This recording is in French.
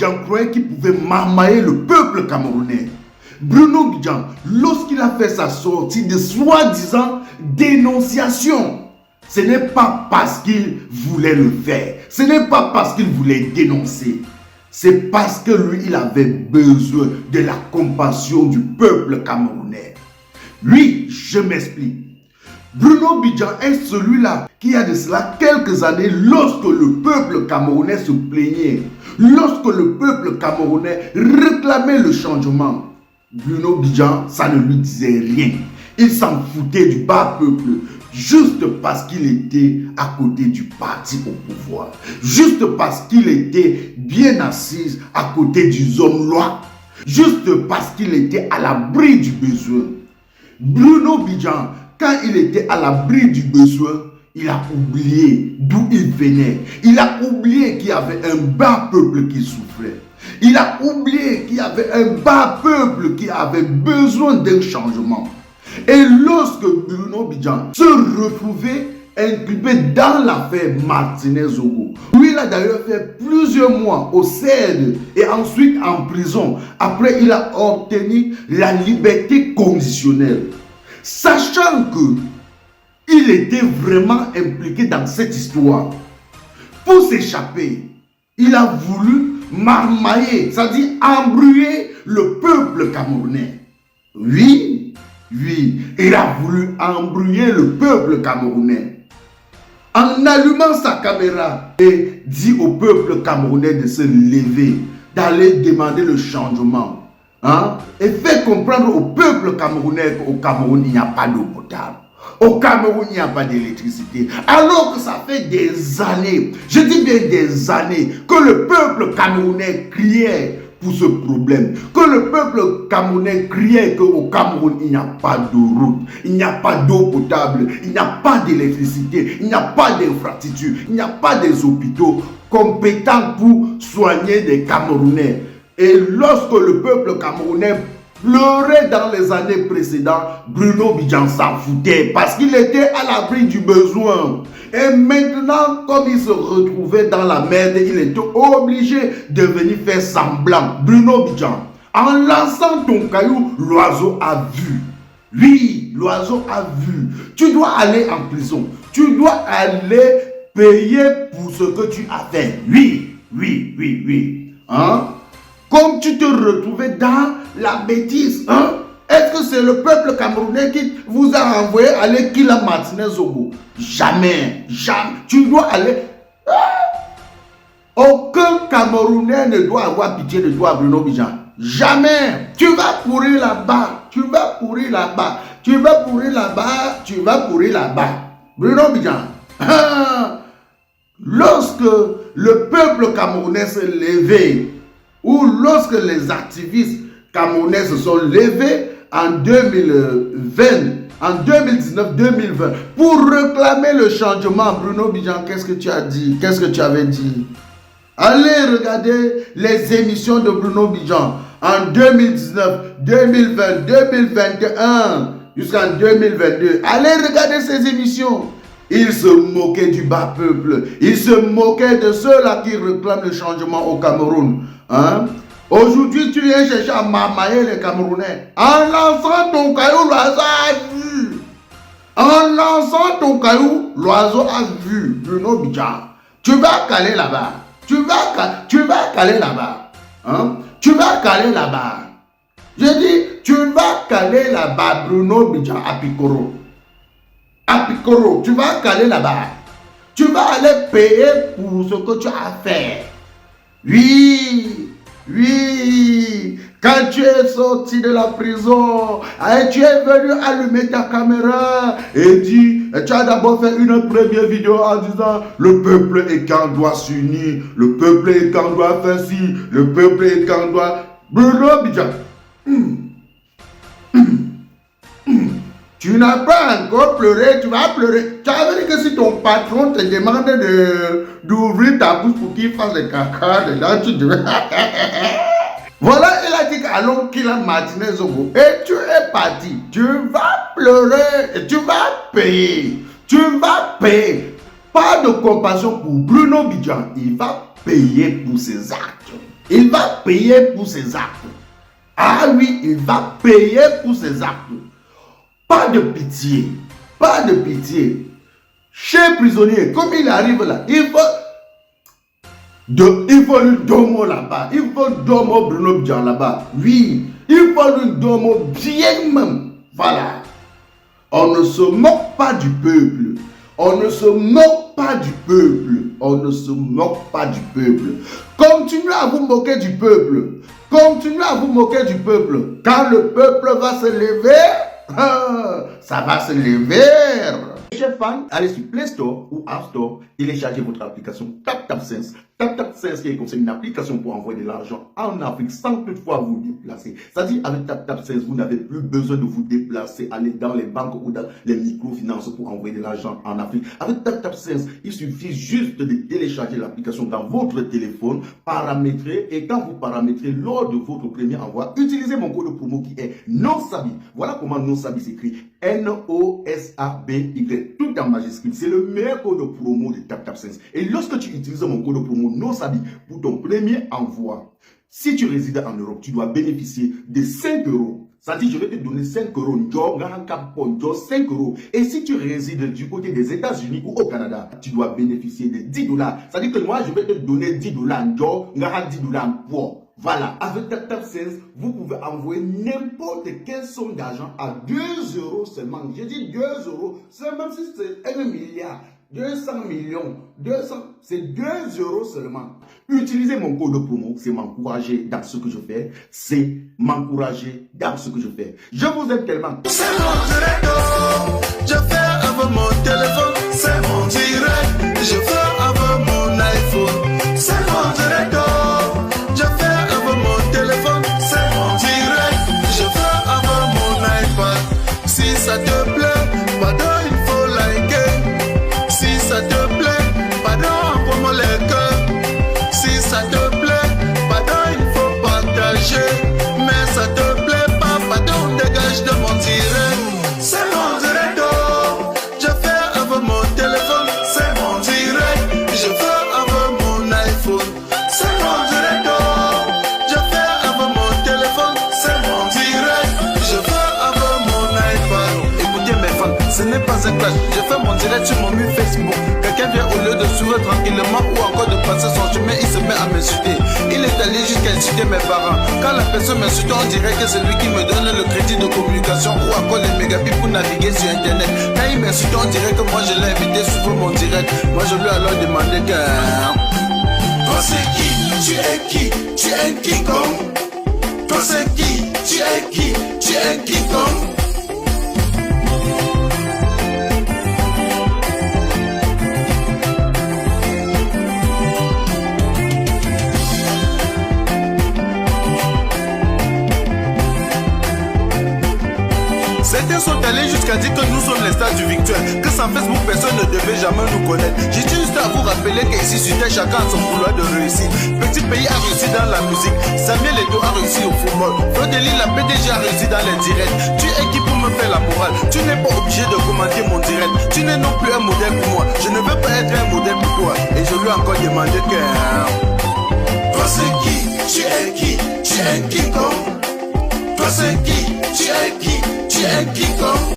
Bidjan croyait qu'il pouvait marmailler le peuple camerounais. Bruno Bidjan, lorsqu'il a fait sa sortie de soi-disant dénonciation, ce n'est pas parce qu'il voulait le faire, ce n'est pas parce qu'il voulait dénoncer, c'est parce que lui, il avait besoin de la compassion du peuple camerounais. Lui, je m'explique. Bruno Bidjan est celui-là qui a de cela quelques années, lorsque le peuple camerounais se plaignait, lorsque le peuple camerounais réclamait le changement, Bruno Bidjan, ça ne lui disait rien. Il s'en foutait du bas peuple, juste parce qu'il était à côté du parti au pouvoir, juste parce qu'il était bien assis à côté des hommes lois, juste parce qu'il était à l'abri du besoin. Bruno Bidjan, quand il était à l'abri du besoin, il a oublié d'où il venait. Il a oublié qu'il y avait un bas peuple qui souffrait. Il a oublié qu'il y avait un bas peuple qui avait besoin d'un changement. Et lorsque Bruno Bidjan se retrouvait inculpé dans l'affaire Martinez-Zogo, lui, il a d'ailleurs fait plusieurs mois au CED et ensuite en prison. Après, il a obtenu la liberté conditionnelle. Sachant que il était vraiment impliqué dans cette histoire. Pour s'échapper, il a voulu marmailler, c'est-à-dire embrouiller le peuple camerounais. Oui, il a voulu embrouiller le peuple camerounais. En allumant sa caméra et dit au peuple camerounais de se lever, d'aller demander le changement. Et fait comprendre au peuple camerounais qu'au Cameroun, il n'y a pas d'eau potable. Au Cameroun, il n'y a pas d'électricité. Alors que ça fait des années, je dis bien des années, que le peuple camerounais criait pour ce problème. Que le peuple camerounais criait qu'au Cameroun, il n'y a pas de route, il n'y a pas d'eau potable, il n'y a pas d'électricité, il n'y a pas d'infrastructure, il n'y a pas des hôpitaux compétents pour soigner des Camerounais. Et lorsque le peuple camerounais pleurait dans les années précédentes, Bruno Bidjan s'en foutait parce qu'il était à l'abri du besoin. Et maintenant, comme il se retrouvait dans la merde, il était obligé de venir faire semblant. Bruno Bidjan, en lançant ton caillou, l'oiseau a vu. Oui, l'oiseau a vu. Tu dois aller en prison. Tu dois aller payer pour ce que tu as fait. Oui. Comme tu te retrouvais dans la bêtise, est-ce que c'est le peuple camerounais qui vous a envoyé aller killer Martinez-Zogo? Jamais. Tu dois aller. Aucun Camerounais ne doit avoir pitié de toi, Bruno Bidjan. Jamais. Tu vas pourrir là-bas. Tu vas pourrir là-bas. Bruno Bidjan. Lorsque le peuple camerounais s'est levé, ou lorsque les activistes camerounais se sont levés en 2020, en 2019-2020, pour réclamer le changement, Bruno Bidjan, qu'est-ce que tu as dit? Qu'est-ce que tu avais dit? Allez regarder les émissions de Bruno Bidjan en 2019, 2020, 2021, jusqu'en 2022. Allez regarder ces émissions. Il se moquait du bas peuple. Il se moquait de ceux-là qui réclament le changement au Cameroun. Aujourd'hui, tu viens chercher à marmailler les Camerounais. En lançant ton caillou, l'oiseau a vu. En lançant ton caillou, l'oiseau a vu. Bruno Bidjan, tu vas caler là-bas. Tu vas caler là-bas. Tu vas caler là-bas. Je dis, tu vas caler là-bas, Bruno Bidjan, à Pikoro. À Pikoro, tu vas caler là-bas. Tu vas aller payer pour ce que tu as fait. Oui, quand tu es sorti de la prison, et tu es venu allumer ta caméra et tu as d'abord fait une première vidéo en disant le peuple et quand doit s'unir, le peuple et quand doit faire ci, le peuple et quand doit... Bruno Bidjan, tu n'as pas encore pleuré, tu vas pleurer. Tu as vu que si ton patron te demande d'ouvrir ta bouche pour qu'il fasse des caca dedans, tu devais... Voilà, il a dit qu'allons qu'il a Martinez-Zogo. Et tu es parti. Tu vas pleurer et tu vas payer. Tu vas payer. Pas de compassion pour Bruno Bidjan. Il va payer pour ses actes. Il va payer pour ses actes. Ah oui, il va payer pour ses actes. Pas de pitié. Pas de pitié. Cher prisonnier, comme il arrive là, il faut lui donner là-bas. Il faut donner Bruno Bdian là-bas. Oui, il faut lui donner bien même. Voilà. On ne se moque pas du peuple. On ne se moque pas du peuple. On ne se moque pas du peuple. Continuez à vous moquer du peuple. Continuez à vous moquer du peuple. Quand le peuple va se lever, ça va se lever. Chers fans, allez sur Play Store ou App Store, téléchargez votre application TapTapSense. TapTapSense qui est comme une application pour envoyer de l'argent en Afrique sans toutefois vous déplacer. C'est-à-dire avec TapTapSense, vous n'avez plus besoin de vous déplacer, aller dans les banques ou dans les microfinances pour envoyer de l'argent en Afrique. Avec TapTapSense, il suffit juste de télécharger l'application dans votre téléphone, paramétrer, et quand vous paramétrez lors de votre premier envoi, utilisez mon code promo qui est NOSABI. Voilà comment NOSABI s'écrit. NOSABY, tout en majuscule. C'est le meilleur code promo de TapTapSense. Et lorsque tu utilises mon code promo NOSABI pour ton premier envoi, si tu résides en Europe, tu dois bénéficier de 5 euros. C'est-à-dire, je vais te donner 5 euros, 5 euros. Et si tu résides du côté des États-Unis ou au Canada, tu dois bénéficier de 10 dollars. C'est-à-dire que moi, je vais te donner 10 dollars, 10 dollars en poids. Voilà, avec TapTapSense, vous pouvez envoyer n'importe quelle somme d'argent à 2 euros seulement. Je dis 2 euros, c'est même si c'est 1 milliard, 200 millions, 200, c'est 2 euros seulement. Utilisez mon code promo, c'est m'encourager dans ce que je fais, c'est m'encourager dans ce que je fais. Je vous aime tellement. C'est mon direct, je fais avec mon téléphone, c'est mon direct, je fais avec mon iPhone, c'est mon direct. Si ça te plaît, pardon, il faut liker. Si ça te plaît, pardon, envoie-moi les cœurs. Si ça te plaît, pardon, il faut partager. Mais ça te plaît pas, pardon, dégage de mon direct. C'est mon direct, oh. Je fais avec mon téléphone. C'est mon direct, je fais avec mon iPhone. C'est mon direct, oh. Je fais avec mon téléphone. C'est mon direct, je fais avec mon iPad. Écoutez mes fans, ce n'est pas un clash. Je fais mon direct sur mon mur Facebook. Quelqu'un vient au lieu de sourire tranquillement ou encore de passer son chemin, il se met à m'insulter. Il est allé jusqu'à insulter mes parents. Quand la personne m'insulte, on dirait que c'est lui qui me donne le crédit de communication ou encore les mégabits pour naviguer sur internet. Quand il m'insulte, on dirait que moi je l'ai invité sur mon direct. Moi je lui ai alors demandé que... Toi c'est qui? Tu es qui? Tu es King Kong? Toi c'est qui? Tu es qui? Tu es King Kong? Certains sont allés jusqu'à dire que nous sommes les stars du victoire, que sans Facebook personne ne devait jamais nous connaître. J'ai juste à vous rappeler qu'ici sur terre chacun a son vouloir de réussir. Petit pays a réussi dans la musique, Samuel Eto'o a réussi au football, Frodeli la PDG a réussi dans les directs. Tu es qui pour me faire la morale? Tu n'es pas obligé de commenter mon direct. Tu n'es non plus un modèle pour moi. Je ne veux pas être un modèle pour toi. Et je lui ai encore demandé que... Toi c'est qui? Tu es qui? Tu es King Kong? Toi c'est qui? Tu es qui? Tu es King Kong?